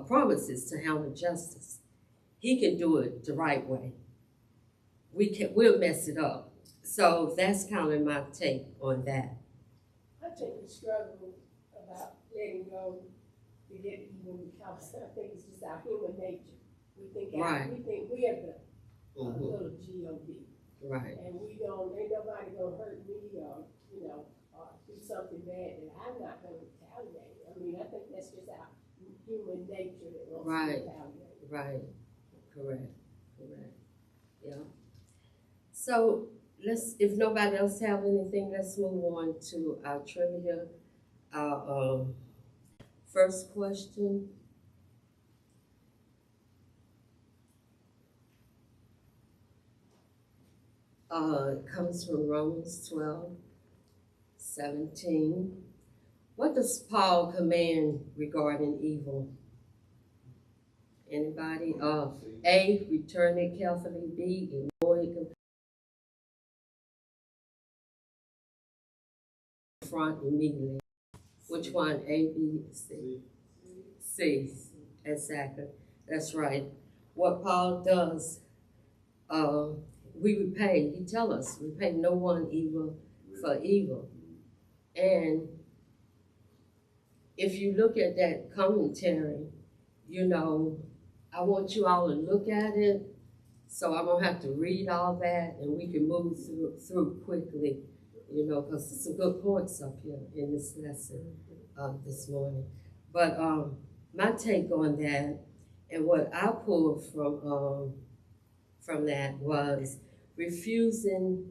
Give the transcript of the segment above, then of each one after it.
promises to handle justice. He can do it the right way. We'll mess it up. So that's kind of my take on that. I think we struggle about letting go to get even because I think it's just our human nature. We think Right. we have the little G-O-D. Right. And ain't nobody gonna hurt me or, or do something bad that I'm not gonna retaliate. I mean, I think that's just our human nature that wants to retaliate. Right. Correct. Yeah. So if nobody else have anything, let's move on to our trivia. Our first question. Comes from Romans 12:17. What does Paul command regarding evil? Anybody? A, return it carefully. B, ignore it, confront immediately. Which one? A, B, C? C. Exactly. That's right. What Paul does, we repay. He tells us, repay no one evil for evil. And if you look at that commentary, I want you all to look at it, so I don't have to read all that, and we can move through quickly, because there's some good points up here in this lesson this morning. But my take on that, and what I pulled from that was refusing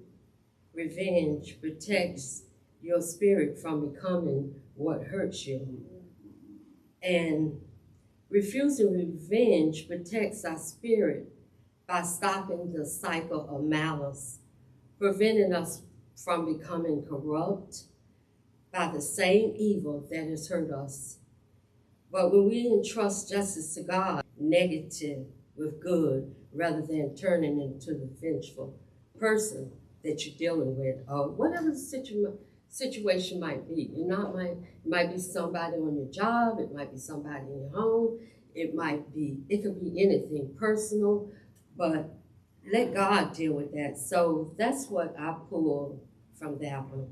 revenge protects your spirit from becoming what hurts you. And refusing revenge protects our spirit by stopping the cycle of malice, preventing us from becoming corrupt by the same evil that has hurt us. But when we entrust justice to God, negative with good, rather than turning into the vengeful person that you're dealing with, or whatever the situation might be. It might be somebody on your job, it might be somebody in your home, it could be anything personal, but let God deal with that. So that's what I pulled from that one.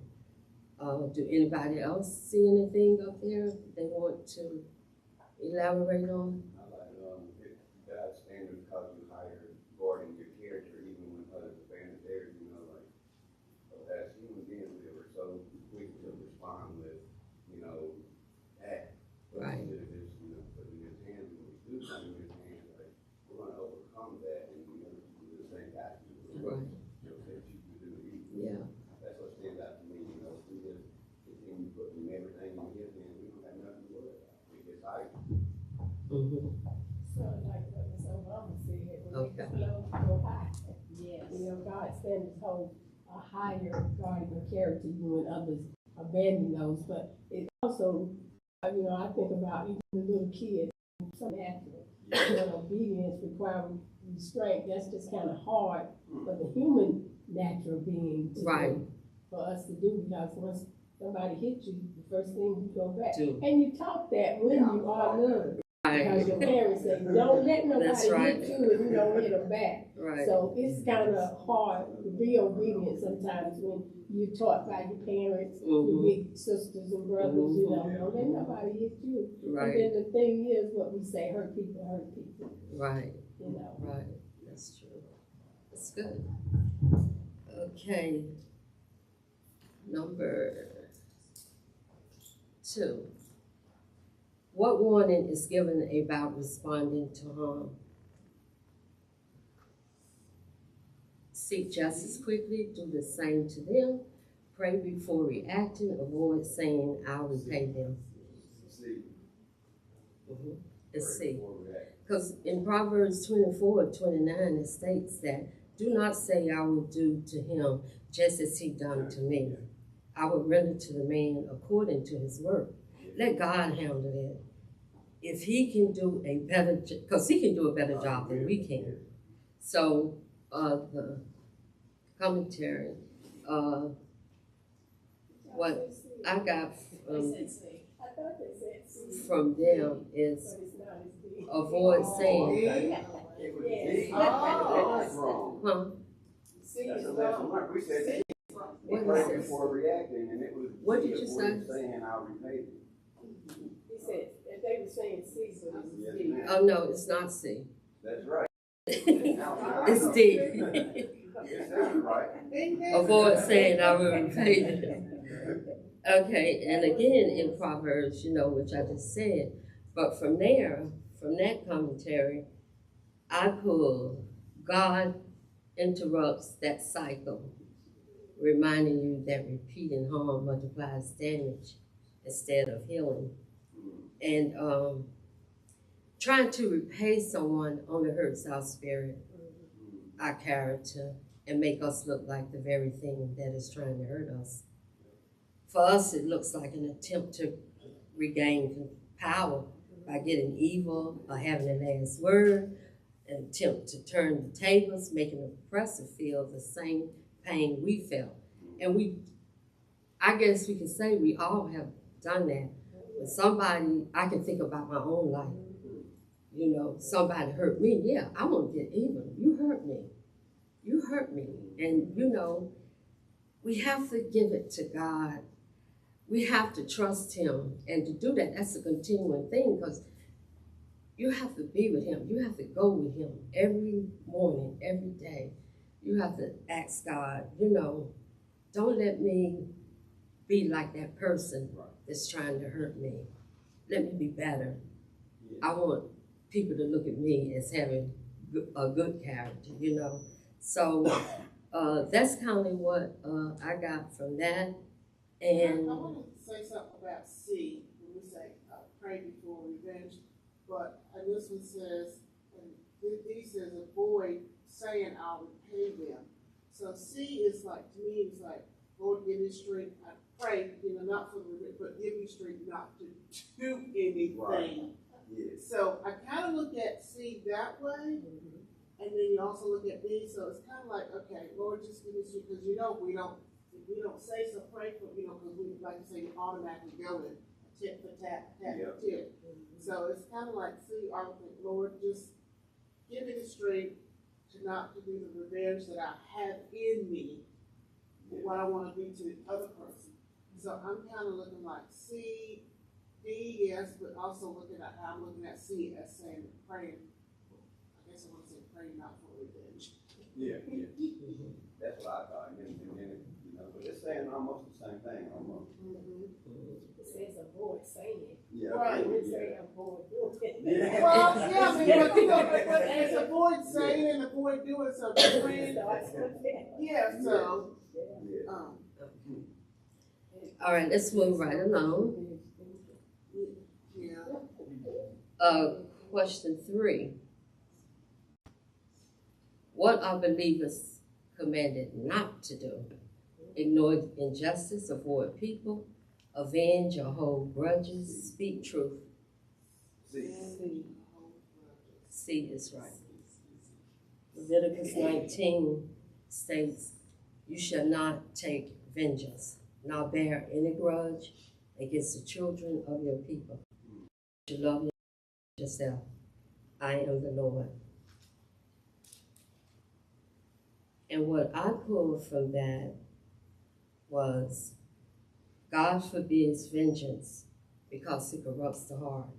Do anybody else see anything up there they want to elaborate on? I like God's standards cause you higher regarding your character, even when others abandon theirs. As human beings, we were so quick to respond with, act. Right. Instead of just, putting his hands, when we do something in his hands, like, we're going to overcome that and do the same action. Right. That you can do evil. Yeah. That's what stands out to me. If we just continue putting everything in his hands, we don't have nothing to worry about. We just hide. Mm-hmm. So like what Ms. Obama said, Okay. go high. Yes. God standards hold a higher regarding your character even when others abandon those. But it also, I think about even the little kid, some natural. Obedience requiring restraint. That's just kind of hard for the human natural being to Right. do, for us to do, because once somebody hits you, the first thing you go back. Do. And you taught that when you are loved. Because your parents say, don't let nobody hit you if you don't hit them back. Right. So it's kind of hard to be obedient sometimes when you're taught by your parents, your big sisters and brothers, don't let nobody hit you. Right. And then the thing is, what we say, hurt people. Right. Right. That's true. That's good. Okay. Number 2. What warning is given about responding to harm? Seek justice quickly, do the same to them, pray before reacting, avoid saying, I'll repay them. It's C. Because in Proverbs 24:29, it states that, do not say I will do to him just as he done to me. I will render to the man according to his work. Let God handle it. If he can do a better, because he can do a better job than we can. So the commentary, what I got from them is avoid saying, It was Yes. D. That's wrong. huh? C That's is a lesson wrong. learned. We said D. What is Right this? before reacting, and it was What D, did you avoid say? saying I'll repay you. He said, if they were saying C, so it was Yes, D. ma'am. Oh, no, it's not C. That's right. It's D. It sounded right. Avoid saying I will repay you. Okay, and again in Proverbs, which I just said, but from that commentary, I pull God interrupts that cycle, reminding you that repeating harm multiplies damage instead of healing. And trying to repay someone only hurts our spirit, our character, and make us look like the very thing that is trying to hurt us. For us, it looks like an attempt to regain power by getting evil or having the last word, an attempt to turn the tables, making the oppressor feel the same pain we felt. And I guess we can say we all have done that. When somebody, I can think about my own life. Somebody hurt me. Yeah, I want to get even. You hurt me. You hurt me. And, we have to give it to God. We have to trust Him. And to do that, that's a continuing thing, because you have to be with Him. You have to go with Him every morning, every day. You have to ask God, don't let me be like that person that's trying to hurt me. Let me be better. I want people to look at me as having a good character, So that's kind of what I got from that. And I want to say something about C, when we say pray before revenge, but this one says, and D says avoid saying I'll repay them. So C is like, to me, it's like, Lord, give me strength. I pray, not for the revenge, but give me strength not to do anything. Right. Yes. So I kind of look at C that way, and then you also look at B. So it's kind of like, okay, Lord, just give me strength, because we don't say so, pray for, because we, like you say, you automatically go in tit for tat, tat for tit. So it's kind of like, see, I would think, Lord, just give me the strength to not to do the revenge that I have in me, what I want to be to the other person. So I'm kind of looking like C, D, yes, but also looking at how I'm looking at C as saying praying. I guess I want to say praying not for revenge. Yeah. That's what I thought. But it's saying almost the same thing, almost. It says avoid saying it. Yeah. Right. It say avoid doing it. Yeah. Well, yeah, but it's avoid saying and avoid doing something. So. Yeah. all right, let's move right along. Question 3. What are believers commanded not to do? Ignore injustice, avoid people, avenge or hold grudges, speak truth. C is right. Leviticus 19 states, you shall not take vengeance, nor bear any grudge against the children of your people. You love yourself. I am the Lord. And what I pulled from that was, God forbids vengeance because it corrupts the heart.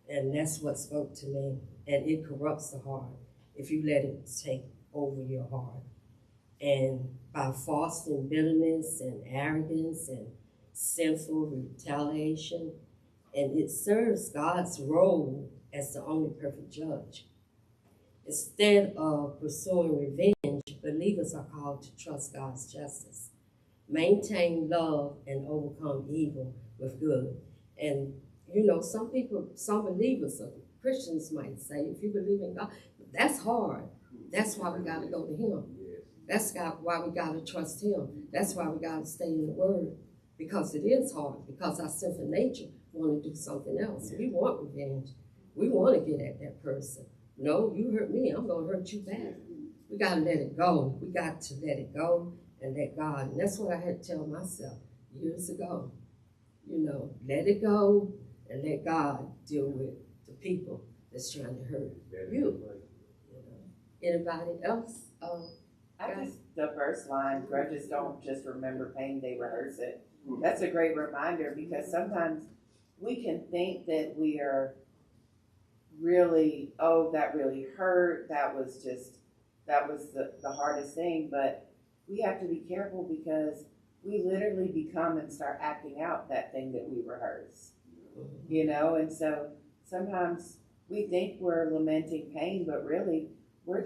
And that's what spoke to me. And it corrupts the heart if you let it take over your heart. And by fostering bitterness and arrogance and sinful retaliation, and it serves God's role as the only perfect judge. Instead of pursuing revenge, believers are called to trust God's justice, maintain love, and overcome evil with good. And some believers, Christians might say, if you believe in God, that's hard. That's why we got to go to Him. That's why we got to trust Him. That's why we got to stay in the Word, because it is hard, because our sinful nature want to do something else. We want revenge. We want to get at that person. No, you hurt me, I'm going to hurt you back. We got to let it go. We got to let it go and let God. And that's what I had to tell myself years ago. Let it go and let God deal with the people that's trying to hurt you. Anybody else? The first line, grudges don't just remember pain, they rehearse it. That's a great reminder because sometimes we can think that we are really, oh, that really hurt. That was the hardest thing. But we have to be careful because we literally become and start acting out that thing that we rehearse, you know? And so sometimes we think we're lamenting pain, but really we're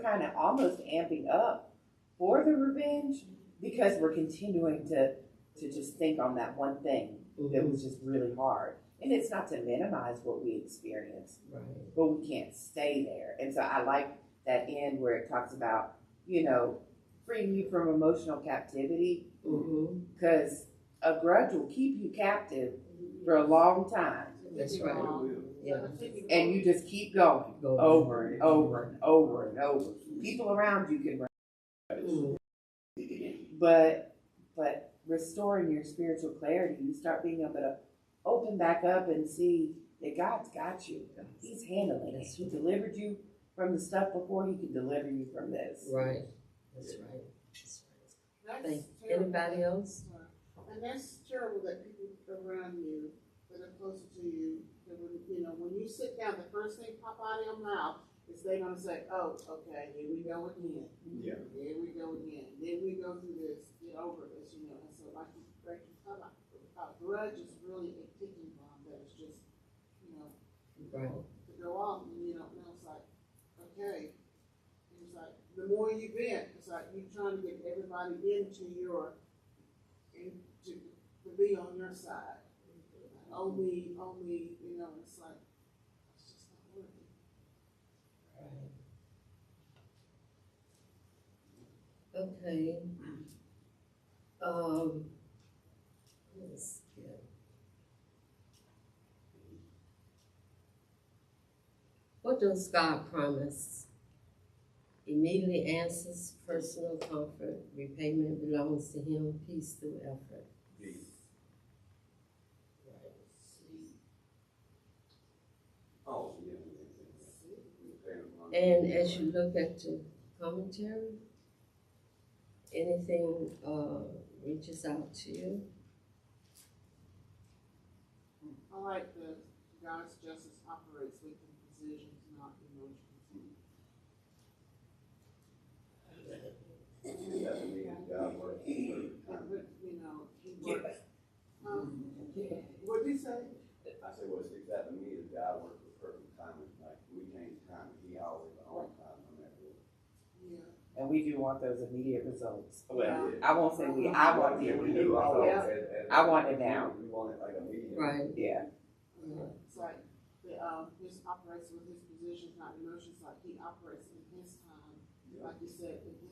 kind of almost amping up for the revenge because we're continuing to just think on that one thing that was just really hard. And it's not to minimize what we experience, Right. but we can't stay there. And so I like that end where it talks about, you know, freeing you from emotional captivity, because a grudge will keep you captive for a long time. That's right. Yeah. And you just keep going over and over and over and over. People around you can but restoring your spiritual clarity, you start being able to open back up and see that God's got you. He's handling it. He delivered you from the stuff before, he can deliver you from this. Right. That's right. That's right. That's Anybody terrible. else? And that's terrible that people around you that are closer to you, that when, you know, when you sit down, the first thing pop out of your mouth is they're gonna say, oh, okay, here we go again. Yeah. Here we go again. Then we go through this, get over this, you know. And so like you talk about, a grudge is really a ticking bomb that is just, you know, Right. to go off and you don't know, it's like, okay. It's like the more you vent, it's like you're trying to get everybody into to be on your side. Only, you know, it's like, it's just not working. Okay. Let's get. What does God promise? Immediate answers, personal comfort, repayment belongs to Him, peace through effort. Oh, yeah. And as you look at the commentary, anything reaches out to you? I like the God's justice operates within decisions, not emotions. That means God works in perfect timing. But, you know, he works. What did he say? I say, well, that to me is God works with perfect timing. Like, we change time, he always on time, no matter what. Yeah. And we do want those immediate results. Well, I won't say I want the we immediate do. results. I want it now. We want it like immediate. Right. Yeah. It's like, his operates with his positions, not emotions, like he operates in his time, like you said, in his